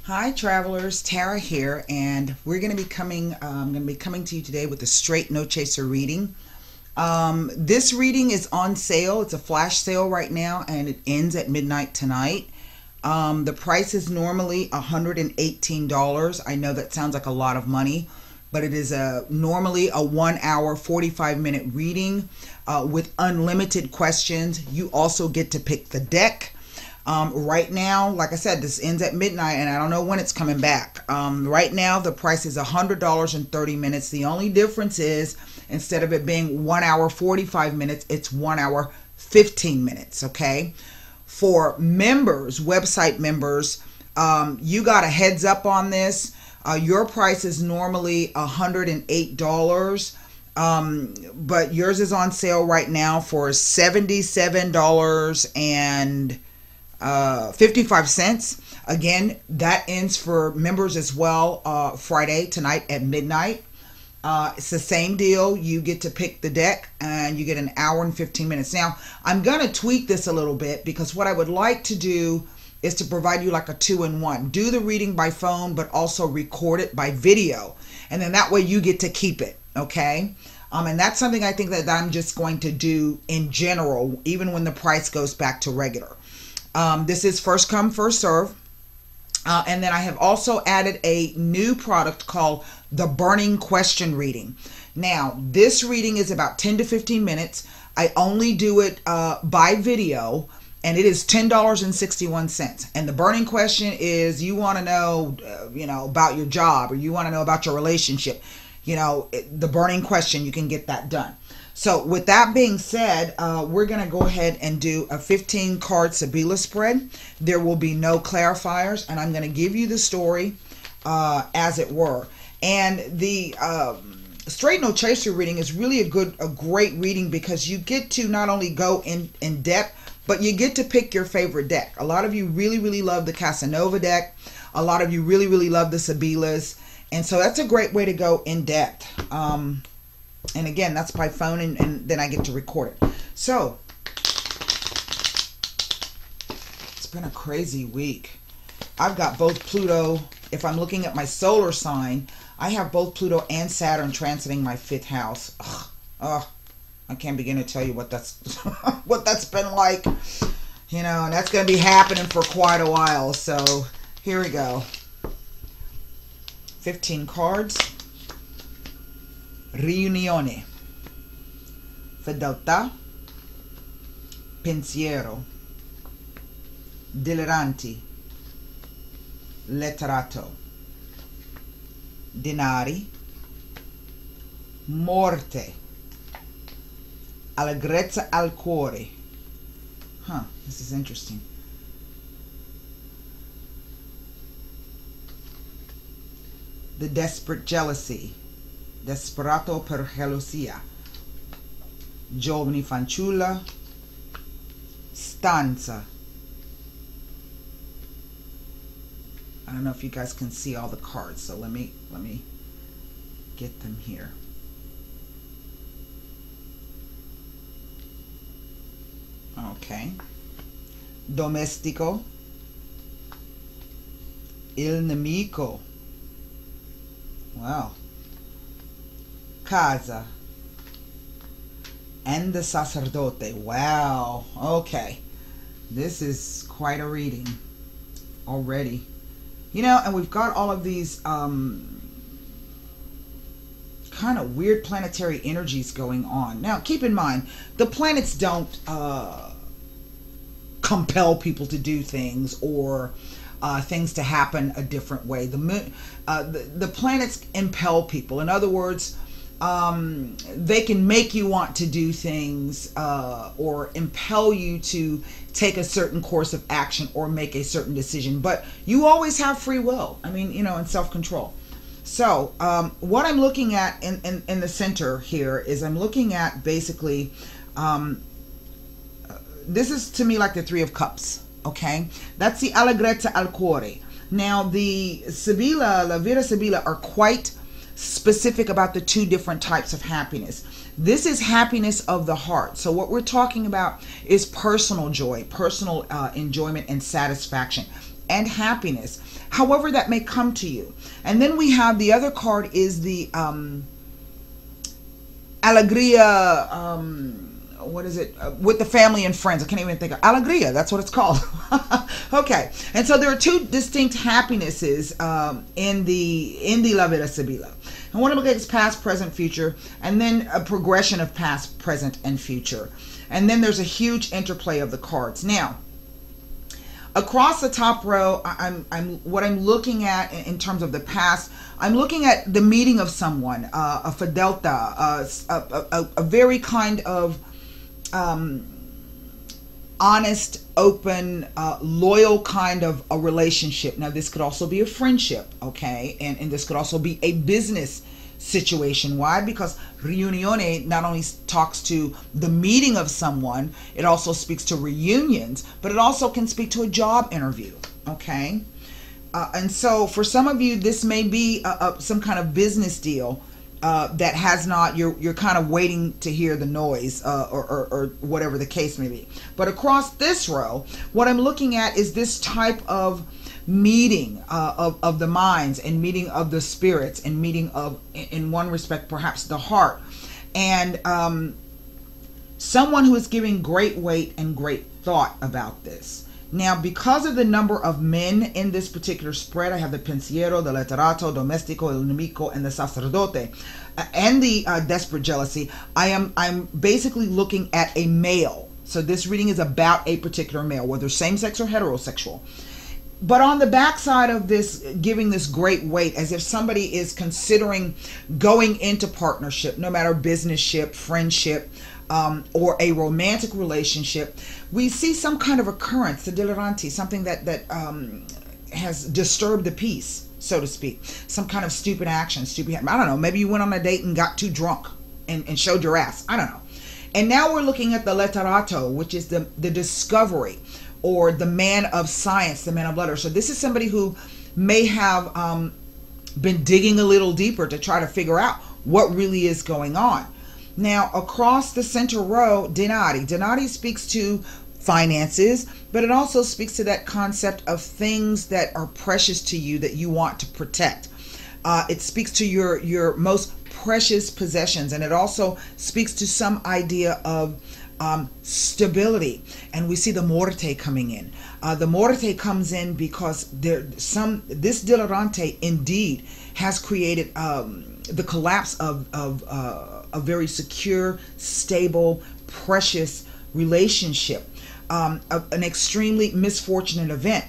Hi travelers, Tara here, and we're going to be coming. I'm going to be coming to you today with a straight no chaser reading. This reading is on sale. It's a flash sale right now, and it ends at midnight tonight. The price is normally $118. I know that sounds like a lot of money, but it is normally a 1 hour 45-minute reading with unlimited questions. You also get to pick the deck. Right now, like I said, this ends at midnight and I don't know when it's coming back. Right now, the price is $100 and 30 minutes. The only difference is instead of it being 1 hour 45 minutes, it's 1 hour 15 minutes. Okay. For members, website members, you got a heads up on this. Your price is normally $108. But yours is on sale right now for $77 and 55 cents. Again, that ends for members as well Friday tonight at midnight. It's the same deal. You get to pick the deck and you get an hour and 15 minutes. Now, I'm going to tweak this a little bit because what I would like to do is to provide you like a 2-in-1. Do the reading by phone, but also record it by video. And then that way you get to keep it, okay? And that's something I think that I'm just going to do in general, even when the price goes back to regular. This is first come, first serve. And then I have also added a new product called the Burning Question Reading. Now, this reading is about 10 to 15 minutes. I only do it by video, and it is $10.61. And the burning question is you want to know, about your job, or you want to know about your relationship. The burning question, you can get that done. So with that being said, we're going to go ahead and do a 15 card Sabila spread. There will be no clarifiers, and I'm going to give you the story as it were. And the straight no chaser reading is really a great reading because you get to not only go in depth, but you get to pick your favorite deck. A lot of you really love the Casanova deck. A lot of you really love the Sabilas. And so that's a great way to go in depth. And again, that's by phone, and then I get to record it. So, it's been a crazy week. I've got both Pluto, if I'm looking at my solar sign, I have both Pluto and Saturn transiting my 5th house. I can't begin to tell you what that's what that's been like. And that's going to be happening for quite a while. So, here we go. 15 cards. Riunione, fedeltà, pensiero, deliranti, letterato, denari, morte, allegrezza al cuore. This is interesting. The desperate jealousy. Desperato per gelosia. Giovani fanciulla. Stanza. I don't know if you guys can see all the cards, so let me get them here. Okay. Domestico. Il nemico. Wow. Casa and the sacerdote. Wow. Okay. This is quite a reading already. And we've got all of these kind of weird planetary energies going on. Now, keep in mind, the planets don't compel people to do things or things to happen a different way. The moon, the planets impel people. In other words, they can make you want to do things or impel you to take a certain course of action or make a certain decision. But you always have free will. And self-control. So what I'm looking at in the center here is I'm looking at basically, this is to me like the 3 of Cups. Okay, that's the allegrezza al cuore. Now the Sabila, La Vera Sabila are quite specific about the 2 different types of happiness. This is happiness of the heart. So what we're talking about is personal joy, personal enjoyment and satisfaction and happiness. however that may come to you. And then we have the other card is the Alegria, what is it? With the family and friends. I can't even think of Alegria. That's what it's called. Okay. And so there are two distinct happinesses in the La Vida Sibila. I want to look at its past, present, future, and then a progression of past, present, and future. And then there's a huge interplay of the cards. Now, across the top row, what I'm looking at in terms of the past, I'm looking at the meeting of someone, a fidelta, a very kind of honest, open, loyal kind of a relationship. Now, this could also be a friendship, okay? And this could also be a business situation. Why? Because riunione not only talks to the meeting of someone, it also speaks to reunions, but it also can speak to a job interview, okay? And so for some of you, this may be some kind of business deal that has not, you're kind of waiting to hear the noise or whatever the case may be. But across this row, what I'm looking at is this type of meeting of the minds and meeting of the spirits and meeting of, in one respect, perhaps the heart. And someone who is giving great weight and great thought about this. Now, because of the number of men in this particular spread, I have the pensiero, the letterato, domestico, el nemico, and the sacerdote, and the desperate jealousy. I'm basically looking at a male. So this reading is about a particular male, whether same-sex or heterosexual. But on the backside of this, giving this great weight, as if somebody is considering going into partnership, no matter business-ship, friendship, or a romantic relationship, we see some kind of occurrence, the deliranti, something that has disturbed the peace, so to speak. Some kind of stupid action, I don't know, maybe you went on a date and got too drunk and showed your ass. I don't know. And now we're looking at the letterato, which is the discovery, or the man of science, the man of letters. So this is somebody who may have been digging a little deeper to try to figure out what really is going on. Now, across the center row, denari. Denari speaks to finances, but it also speaks to that concept of things that are precious to you that you want to protect. It speaks to your most precious possessions, and it also speaks to some idea of stability. And we see the morte coming in. The morte comes in because this dilerante indeed has created the collapse of a very secure, stable, precious relationship, an extremely misfortunate event.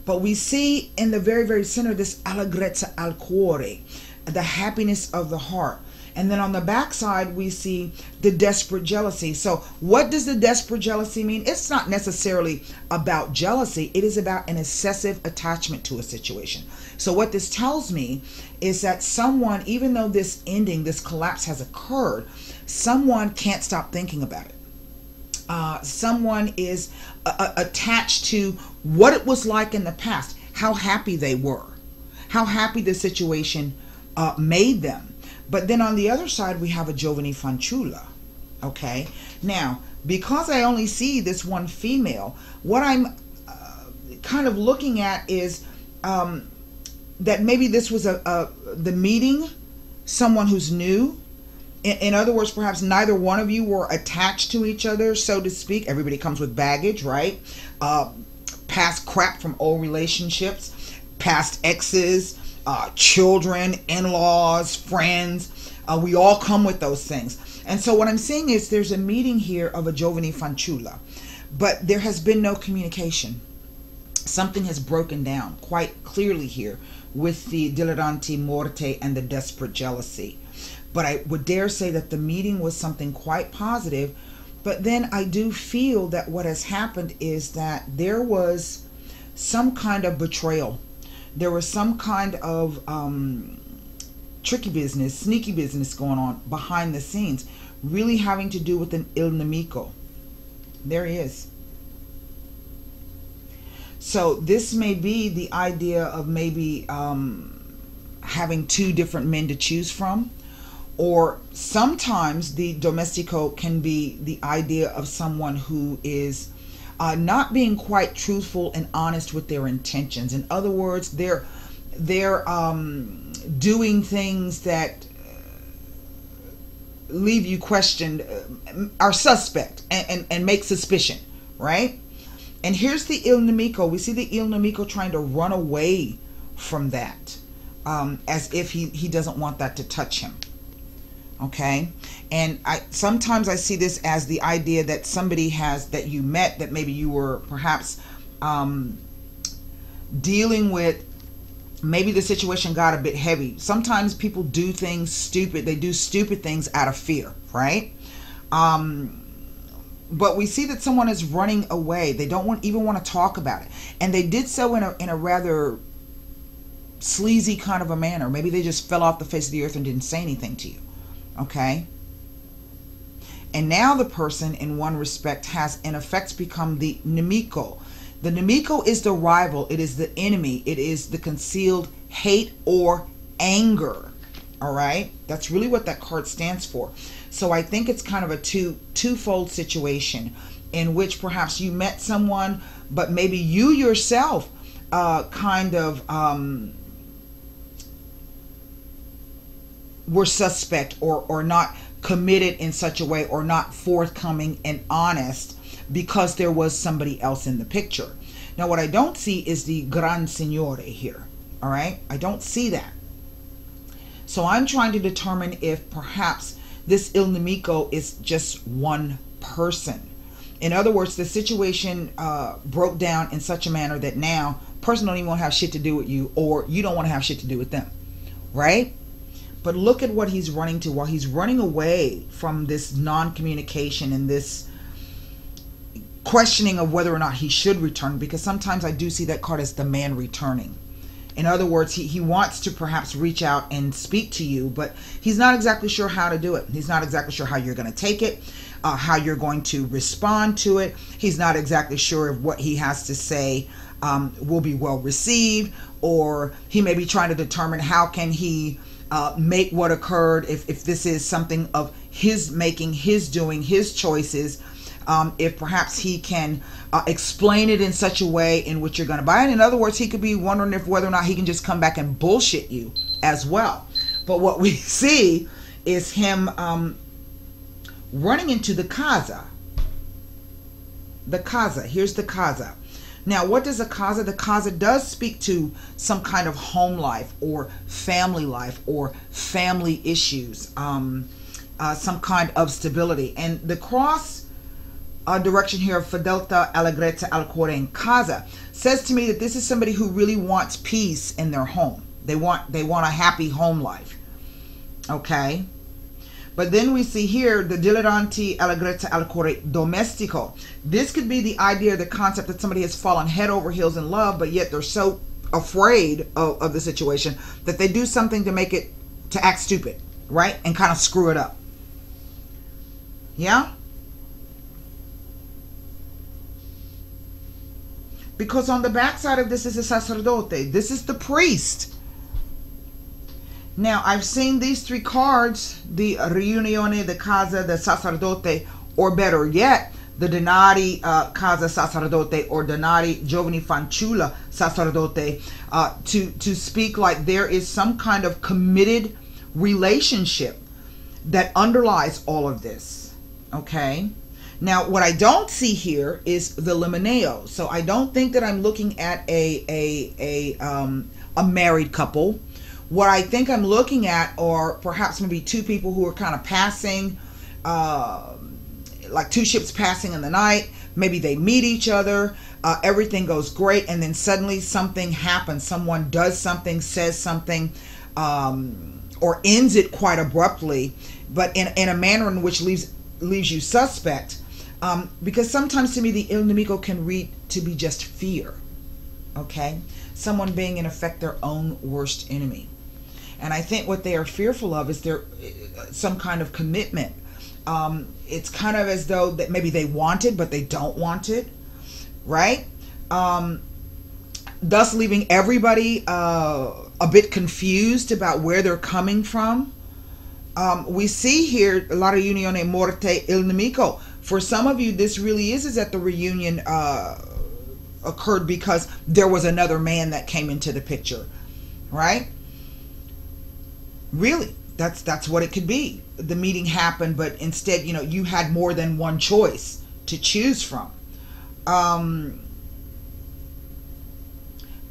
But we see in the very, very center this allegrezza al cuore, the happiness of the heart. And then on the backside, we see the desperate jealousy. So what does the desperate jealousy mean? It's not necessarily about jealousy. It is about an excessive attachment to a situation. So what this tells me is that someone, even though this ending, this collapse has occurred, someone can't stop thinking about it. Someone is attached to what it was like in the past, how happy they were, how happy the situation made them. But then on the other side, we have a giovane fanciulla, okay? Now, because I only see this one female, what I'm kind of looking at is that maybe this was the meeting, someone who's new. In other words, perhaps neither one of you were attached to each other, so to speak. Everybody comes with baggage, right? Past crap from old relationships, past exes, children, in-laws, friends. We all come with those things. And so what I'm saying is there's a meeting here of a giovane fanciulla, but there has been no communication. Something has broken down quite clearly here with the dileranti morte and the desperate jealousy. But I would dare say that the meeting was something quite positive. But then I do feel that what has happened is that there was some kind of betrayal. There was some kind of tricky business, sneaky business going on behind the scenes, really having to do with an il nemico. There he is. So this may be the idea of maybe having two different men to choose from, or sometimes the domestico can be the idea of someone who is not being quite truthful and honest with their intentions. In other words, they're doing things that leave you questioned, are suspect, and make suspicion, right? And here's the Il Nemico. We see the Il Nemico trying to run away from that, as if he doesn't want that to touch him. Okay, and sometimes I see this as the idea that somebody that you met, that maybe you were perhaps dealing with. Maybe the situation got a bit heavy. Sometimes people do things stupid. They do stupid things out of fear, right? But we see that someone is running away. They don't even want to talk about it, and they did so in a rather sleazy kind of a manner. Maybe they just fell off the face of the earth and didn't say anything to you. Okay, and now the person, in one respect, has in effect become the Nemico. The Nemico is the rival. It is the enemy. It is the concealed hate or anger. All right, that's really what that card stands for. So I think it's kind of a twofold situation in which perhaps you met someone, but maybe you yourself kind of were suspect or not committed in such a way, or not forthcoming and honest, because there was somebody else in the picture. Now what I don't see is the Gran Signore here. All right, I don't see that. So I'm trying to determine if perhaps this Il Nemico is just one person. In other words, the situation broke down in such a manner that now person don't even want to have shit to do with you, or you don't want to have shit to do with them, right? But look at what he's running to. While he's running away from this non-communication and this questioning of whether or not he should return, because sometimes I do see that card as the man returning. In other words, he wants to perhaps reach out and speak to you, but he's not exactly sure how to do it. He's not exactly sure how you're going to take it, how you're going to respond to it. He's not exactly sure if what he has to say will be well received, or he may be trying to determine how can he make what occurred, if this is something of his making, his doing, his choices, if perhaps he can explain it in such a way in which you're going to buy it. In other words, he could be wondering if whether or not he can just come back and bullshit you as well. But what we see is him running into the casa. The casa. Here's the casa. Now, what does the casa? The casa does speak to some kind of home life or family family issues, some kind of stability. And the cross direction here of Fedelta, Allegrezza, al Cuore, and Casa says to me that this is somebody who really wants peace in their home. They want a happy home life. Okay? But then we see here the Dileranti, Allegrezza, al Cuore, Domestico. This could be the idea, the concept that somebody has fallen head over heels in love, but yet they're so afraid of the situation that they do something to act stupid, right? And kind of screw it up. Yeah? Because on the backside of this is a sacerdote. This is the priest. Now, I've seen these three cards, the Riunione, the Casa, the Sacerdote, or better yet, the Denari Casa Sacerdote, or Denari Giovani Fanciulla Sacerdote, to speak like there is some kind of committed relationship that underlies all of this. Okay? Now, what I don't see here is the limoneo. So I don't think that I'm looking at a married couple. What I think I'm looking at are perhaps maybe two people who are kind of passing, like two ships passing in the night. Maybe they meet each other. Everything goes great, and then suddenly something happens. Someone does something, says something, or ends it quite abruptly, but in a manner in which leaves you suspect. Because sometimes to me the Il Nemico can read to be just fear. Okay? Someone being in effect their own worst enemy. And I think what they are fearful of is some kind of commitment. It's kind of as though that maybe they want it, but they don't want it. Right? Thus leaving everybody a bit confused about where they're coming from. We see here a lot of Unione Morte Il Nemico. For some of you, this really is that the reunion occurred because there was another man that came into the picture, right? Really, that's what it could be. The meeting happened, but instead, you know, you had more than one choice to choose from.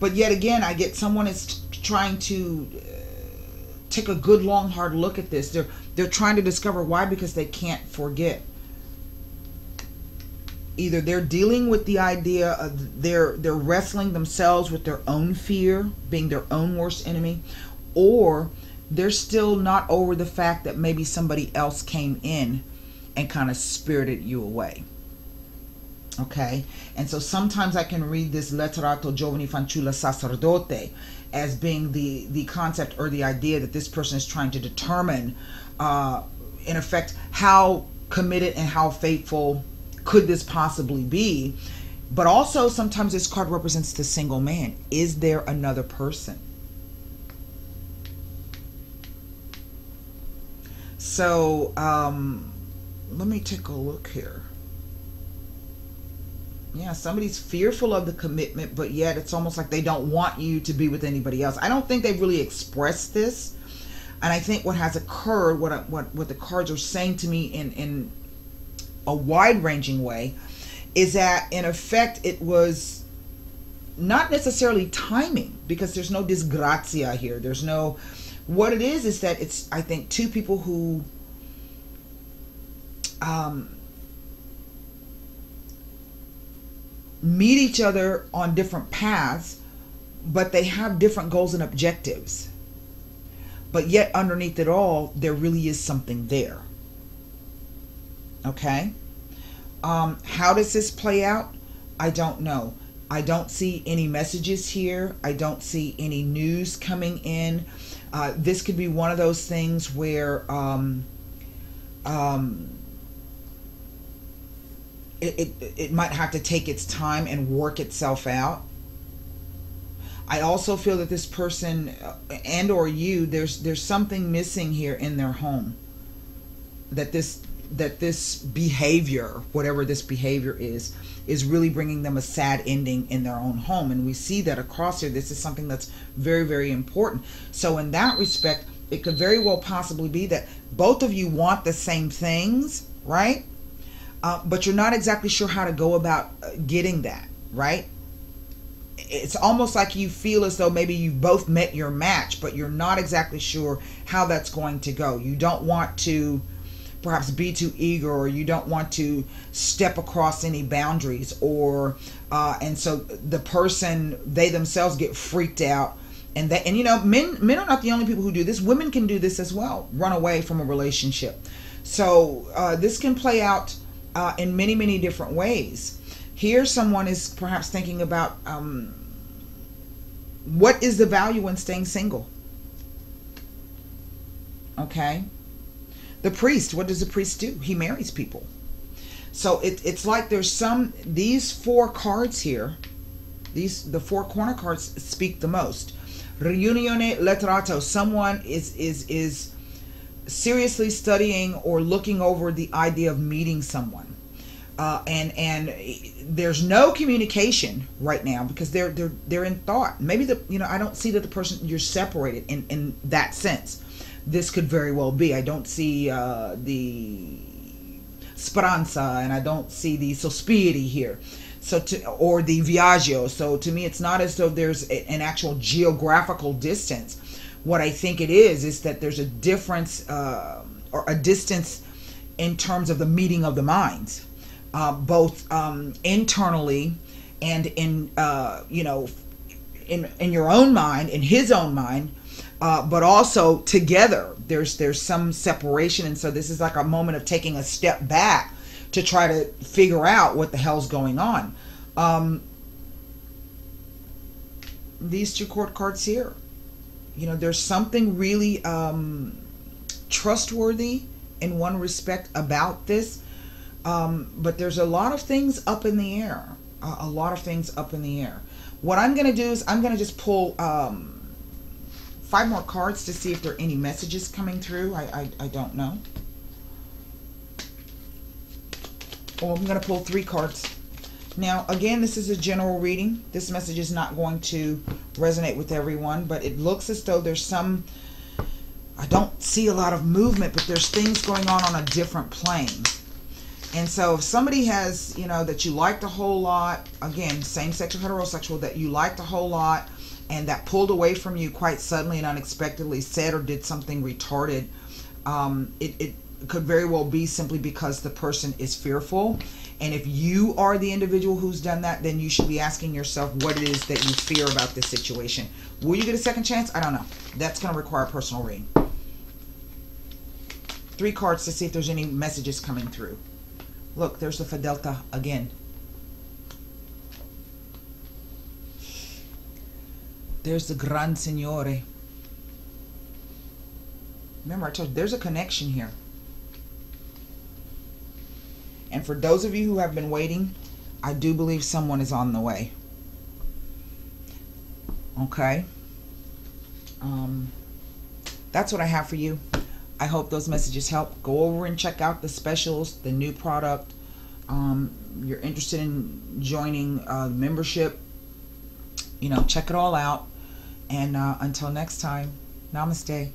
But yet again, I get someone is trying to take a good, long, hard look at this. They're trying to discover why, because they can't forget. Either they're dealing with the idea of they're wrestling themselves with their own fear, being their own worst enemy, or they're still not over the fact that maybe somebody else came in and kind of spirited you away. Okay, and so sometimes I can read this letterato giovani fanciulla sacerdote as being the concept or the idea that this person is trying to determine, in effect, how committed and how faithful could this possibly be. But also sometimes this card represents the single man. Is there another person? So let me take a look here. Yeah, somebody's fearful of the commitment, but yet it's almost like they don't want you to be with anybody else. I don't think they've really expressed this. And I think what has occurred, what the cards are saying to me in a wide-ranging way, is that in effect it was not necessarily timing, because there's no disgrazia here. There's no, what it is that it's, I think, two people who meet each other on different paths, but they have different goals and objectives. But yet underneath it all, there really is something there. Okay? How does this play out? I don't know. I don't see any messages here. I don't see any news coming in. This could be one of those things where it might have to take its time and work itself out. I also feel that this person and or you, there's something missing here in their home. That this behavior, whatever this behavior is really bringing them a sad ending in their own home. And we see that across here. This is something that's very, very important. So in that respect, it could very well possibly be that both of you want the same things, right? But you're not exactly sure how to go about getting that, right? It's almost like you feel as though maybe you've both met your match, but you're not exactly sure how that's going to go. You don't want to perhaps be too eager, or you don't want to step across any boundaries, or and so the person, they themselves get freaked out. And you know, men are not the only people who do this. Women can do this as well, run away from a relationship. So this can play out in many, many different ways. Here someone is perhaps thinking about what is the value in staying single? Okay. The priest, what does the priest do? He marries people. So it's like there's these four cards here, the four corner cards speak the most. Riunione letterato, someone is seriously studying or looking over the idea of meeting someone. And there's no communication right now because they're in thought. Maybe I don't see that the person, you're separated in that sense. This could very well be. I don't see the speranza, and I don't see the sospiri here. Or the viaggio. So to me, it's not as though there's an actual geographical distance. What I think it is that there's a difference or a distance in terms of the meeting of the minds, both internally and in in your own mind, in his own mind, but also together. There's some separation, and so this is like a moment of taking a step back to try to figure out what the hell's going on. These two court cards here, there's something really trustworthy in one respect about this, but there's a lot of things up in the air. A lot of things up in the air. What I'm going to do is I'm going to just pull 5 more cards to see if there are any messages coming through. I don't know. Oh, I'm going to pull 3 cards. Now, again, this is a general reading. This message is not going to resonate with everyone, but it looks as though there's some, I don't see a lot of movement, but there's things going on a different plane. And so if somebody has, you know, that you liked a whole lot, again, same-sex or heterosexual, that you liked a whole lot and that pulled away from you quite suddenly and unexpectedly, said or did something retarded, it could very well be simply because the person is fearful. And if you are the individual who's done that, then you should be asking yourself what it is that you fear about this situation. Will you get a second chance? I don't know. That's going to require a personal reading. 3 cards to see if there's any messages coming through. Look, there's the Fidelta again. There's the Gran Signore. Remember, I told you, there's a connection here. And for those of you who have been waiting, I do believe someone is on the way. Okay? That's what I have for you. I hope those messages help. Go over and check out the specials, the new product. You're interested in joining membership, you know, check it all out. And until next time, namaste.